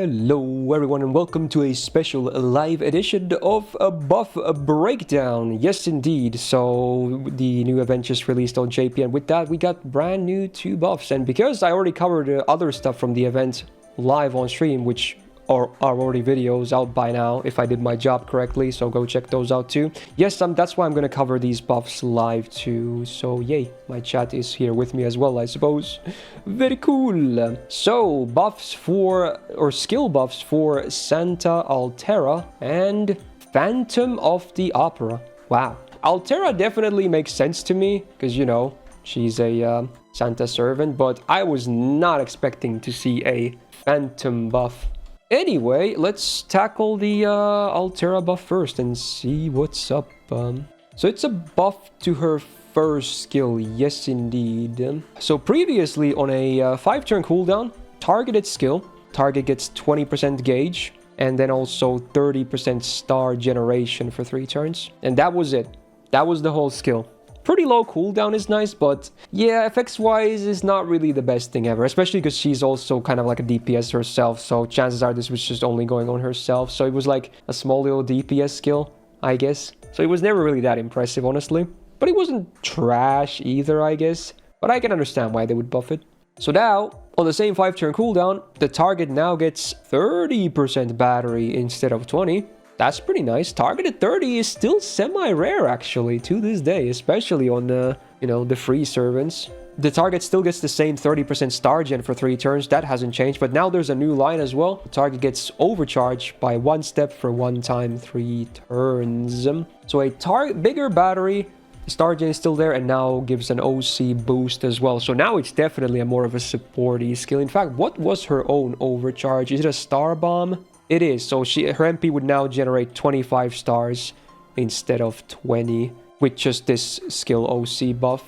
Hello everyone and welcome to a special live edition of a buff breakdown. Yes indeed, so the new event just released on JP, and with that we got brand new 2 buffs. And because I already covered other stuff from the event live on stream, which are already videos out by now if I did my job correctly, so go check those out too. Yes, that's why I'm gonna cover these buffs live too, so yay, my chat is here with me as well, I suppose. Very cool. So buffs for, or skill buffs for Santa, Altera, and Phantom of the Opera. Wow, Altera definitely makes sense to me because, you know, she's a Santa servant, but I was not expecting to see a Phantom buff. Anyway, let's tackle the Altera buff first and see what's up. So it's a buff to her first skill, yes indeed. So previously on a 5-turn cooldown, targeted skill, target gets 20% gauge, and then also 30% star generation for 3 turns. And that was it. That was the whole skill. Pretty low cooldown is nice, but yeah, effects-wise is not really the best thing ever, especially because she's also kind of like a DPS herself, so chances are this was just only going on herself, so it was like a small little DPS skill, I guess. So it was never really that impressive, honestly. But it wasn't trash either, I guess, but I can understand why they would buff it. So now, on the same 5-turn cooldown, the target now gets 30% battery instead of 20. That's pretty nice. Targeted 30 is still semi-rare actually to this day, especially on the, you know, the free servants. The target still gets the same 30% star gen for 3 turns. That hasn't changed, but now there's a new line as well. The target gets overcharged by 1 step for 1 time 3 turns. So a bigger battery, star gen is still there, and now gives an OC boost as well. So now it's definitely a more of a supporty skill. In fact, what was her own overcharge? Is it a star bomb? It is, so her MP would now generate 25 stars instead of 20 with just this skill OC buff,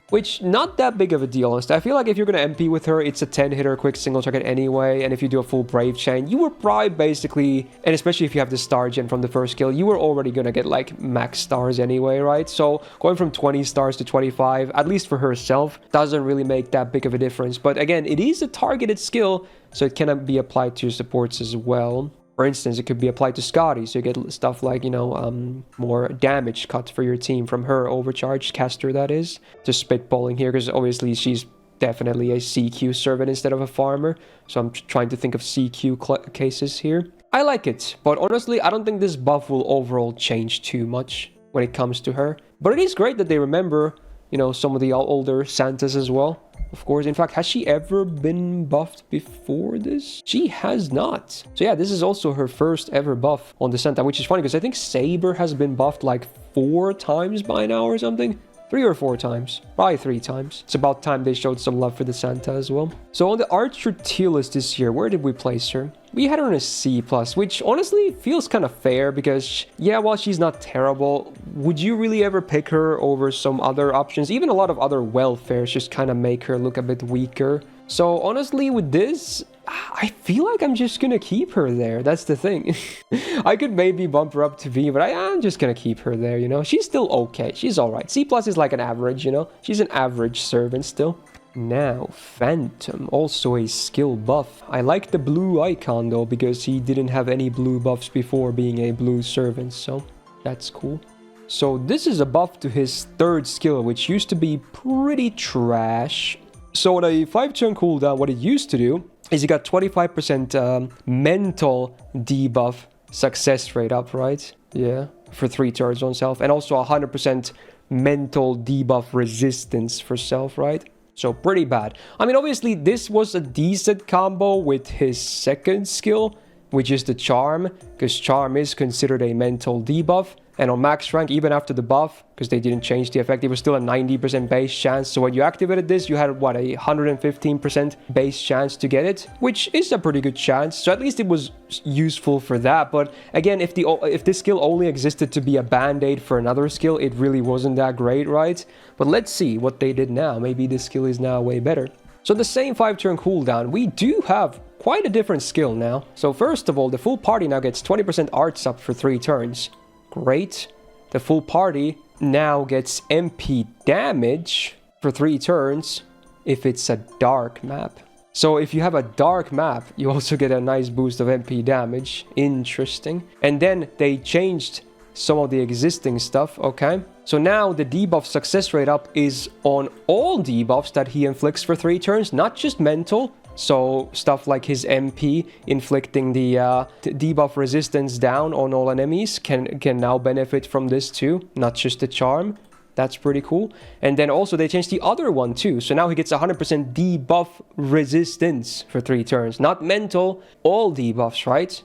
which not that big of a deal, honestly. I feel like if you're going to MP with her, it's a 10-hitter quick single target anyway, and if you do a full Brave Chain, you were probably basically, and especially if you have the star gen from the first skill, you were already going to get like max stars anyway, right? So going from 20 stars to 25, at least for herself, doesn't really make that big of a difference. But again, it is a targeted skill, so it can be applied to your supports as well. For instance, it could be applied to Scotty, so you get stuff like, you know, more damage cut for your team from her overcharged caster, that is. Just spitballing here, because obviously she's definitely a CQ servant instead of a farmer. So I'm trying to think of CQ cases here. I like it, but honestly, I don't think this buff will overall change too much when it comes to her. But it is great that they remember, you know, some of the older Santas as well. Of course, in fact, has she ever been buffed before this? She has not. So yeah, this is also her first ever buff on the Santa, which is funny because I think Saber has been buffed like 4 times by now or something. 3 or 4 times. Probably 3 times. It's about time they showed some love for the Santa as well. So on the Archer tier list this year, where did we place her? We had her in a C+, which honestly feels kind of fair because, yeah, while she's not terrible, would you really ever pick her over some other options? Even a lot of other welfares just kind of make her look a bit weaker. So honestly, with this, I feel like I'm just gonna keep her there. That's the thing. I could maybe bump her up to V, but I'm just gonna keep her there, you know? She's still okay. She's alright. C+ is like an average, you know? She's an average servant still. Now, Phantom, also a skill buff. I like the blue icon though, because he didn't have any blue buffs before being a blue servant, so that's cool. So this is a buff to his 3rd skill, which used to be pretty trash. So on a 5-turn cooldown, what it used to do is you got 25% mental debuff success rate up, right? Yeah, for 3 turns on self, and also 100% mental debuff resistance for self, right? So pretty bad. I mean, obviously, this was a decent combo with his 2nd skill, which is the Charm, because Charm is considered a mental debuff. And on max rank, even after the buff, because they didn't change the effect, it was still a 90% base chance. So when you activated this, you had, what, a 115% base chance to get it, which is a pretty good chance. So at least it was useful for that. But again, if this skill only existed to be a band-aid for another skill, it really wasn't that great, right? But let's see what they did now. Maybe this skill is now way better. So the same 5-turn cooldown, we do have quite a different skill now. So first of all, the full party now gets 20% arts up for 3 turns. Great. The full party now gets MP damage for 3 turns if it's a dark map. So if you have a dark map, you also get a nice boost of MP damage. Interesting. And then they changed some of the existing stuff, okay? So now the debuff success rate up is on all debuffs that he inflicts for 3 turns, not just mental. So stuff like his MP inflicting the debuff resistance down on all enemies can now benefit from this too, not just the charm. That's pretty cool. And then also they changed the other one too. So now he gets 100% debuff resistance for 3 turns. Not mental, all debuffs, right?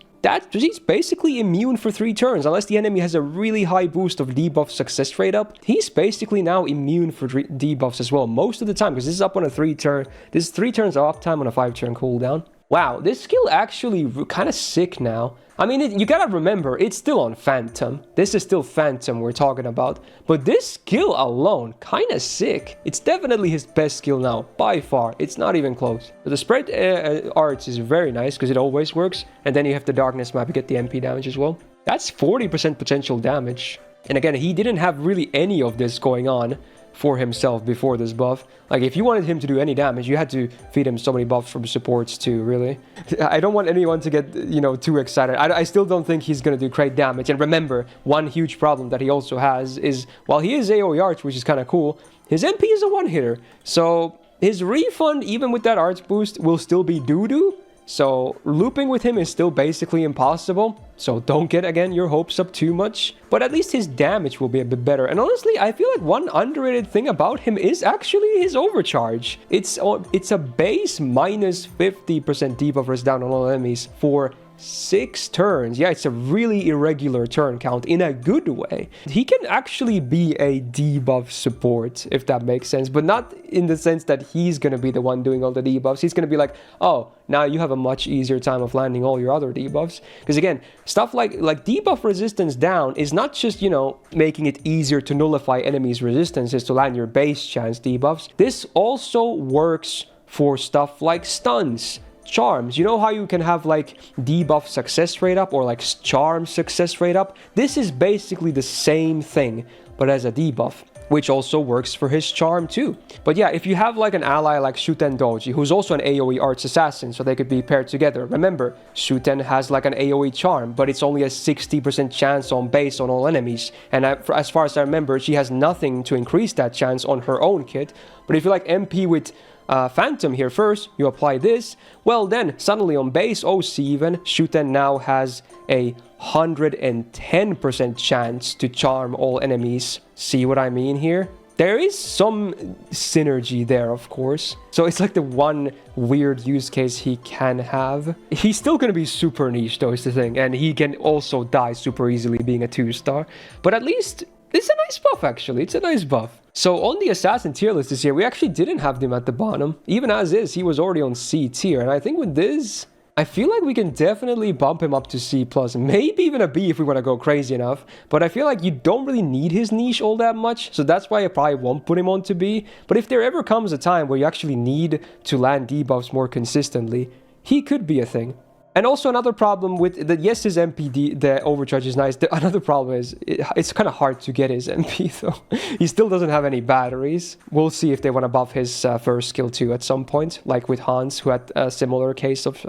He's basically immune for 3 turns. Unless the enemy has a really high boost of debuff success rate up, he's basically now immune for debuffs as well. Most of the time, because this is up on a 3 turn. This is 3 turns of uptime on a 5 turn cooldown. Wow, this skill actually kind of sick now. I mean, you gotta remember, it's still on Phantom. This is still Phantom we're talking about. But this skill alone, kind of sick. It's definitely his best skill now, by far. It's not even close. But the spread arts is very nice, because it always works. And then you have the darkness map, you get the MP damage as well. That's 40% potential damage. And again, he didn't have really any of this going on for himself before this buff. Like, if you wanted him to do any damage, you had to feed him so many buffs from supports too, really. I don't want anyone to get, you know, too excited. I still don't think he's gonna do great damage. And remember, one huge problem that he also has is, while he is AoE Arch, which is kind of cool, his MP is a one-hitter. So his refund, even with that Arch boost, will still be doo-doo. So looping with him is still basically impossible. So don't get, again, your hopes up too much. But at least his damage will be a bit better. And honestly, I feel like one underrated thing about him is actually his overcharge. It's a base minus 50% debuff rest down on all enemies for 6 turns. Yeah, it's a really irregular turn count in a good way. He can actually be a debuff support, if that makes sense, but not in the sense that he's gonna be the one doing all the debuffs. He's gonna be like, oh, now you have a much easier time of landing all your other debuffs. Because again, stuff like debuff resistance down is not just, you know, making it easier to nullify enemies' resistances to land your base chance debuffs. This also works for stuff like stuns, charms. You know how you can have like debuff success rate up or like charm success rate up? This is basically the same thing, but as a debuff, which also works for his charm too. But yeah, if you have like an ally like Shuten Doji, who's also an AoE Arts assassin, so they could be paired together. Remember, Shuten has like an AoE charm, but it's only a 60% chance on base on all enemies. And as far as I remember, she has nothing to increase that chance on her own kit. But if you like MP with Phantom here first, you apply this, well then, suddenly on base OC even, Shuten now has a 110% chance to charm all enemies. See what I mean here? There is some synergy there, of course. So it's like the one weird use case he can have. He's still gonna be super niche though, is the thing. And he can also die super easily being a 2-star. But at least it's a nice buff, actually. It's a nice buff. So on the Assassin tier list this year, we actually didn't have him at the bottom. Even as is, he was already on C tier. And I think with this, I feel like we can definitely bump him up to C+, maybe even a B if we want to go crazy enough. But I feel like you don't really need his niche all that much, so that's why I probably won't put him on to B. But if there ever comes a time where you actually need to land debuffs more consistently, he could be a thing. And also another problem with that, yes, his MP, the overcharge is nice. Another problem is it's kind of hard to get his MP though. He still doesn't have any batteries. We'll see if they want to buff his first skill too at some point, like with Hans, who had a similar case of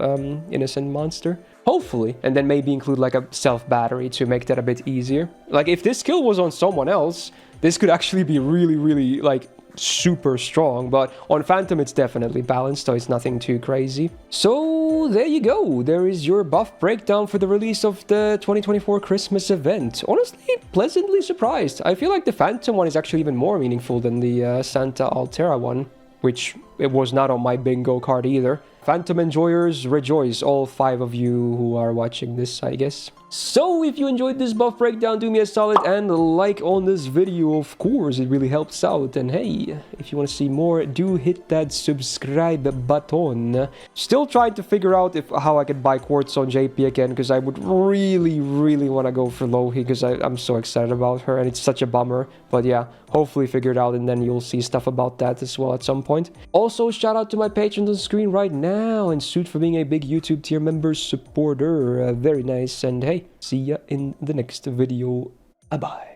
Innocent Monster. Hopefully, and then maybe include like a self battery to make that a bit easier. Like if this skill was on someone else, this could actually be really, really like super strong, but on Phantom it's definitely balanced, so it's nothing too crazy. So there you go, there is your buff breakdown for the release of the 2024 Christmas event. Honestly, pleasantly surprised. I feel like the Phantom one is actually even more meaningful than the Santa Altera one, which it was not on my bingo card either. Phantom enjoyers, rejoice, all 5 of you who are watching this, I guess. So if you enjoyed this buff breakdown, do me a solid and like on this video, of course, it really helps out. And hey, if you want to see more, do hit that subscribe button. Still trying to figure out how I could buy quartz on JP again, because I would really, really want to go for Lohi, because I'm so excited about her, and it's such a bummer. But yeah, hopefully figure it out, and then you'll see stuff about that as well at some point. Also, shout out to my patrons on the screen right now, and Suit for being a big YouTube tier member supporter. Very nice, and hey, see ya in the next video. Bye-bye.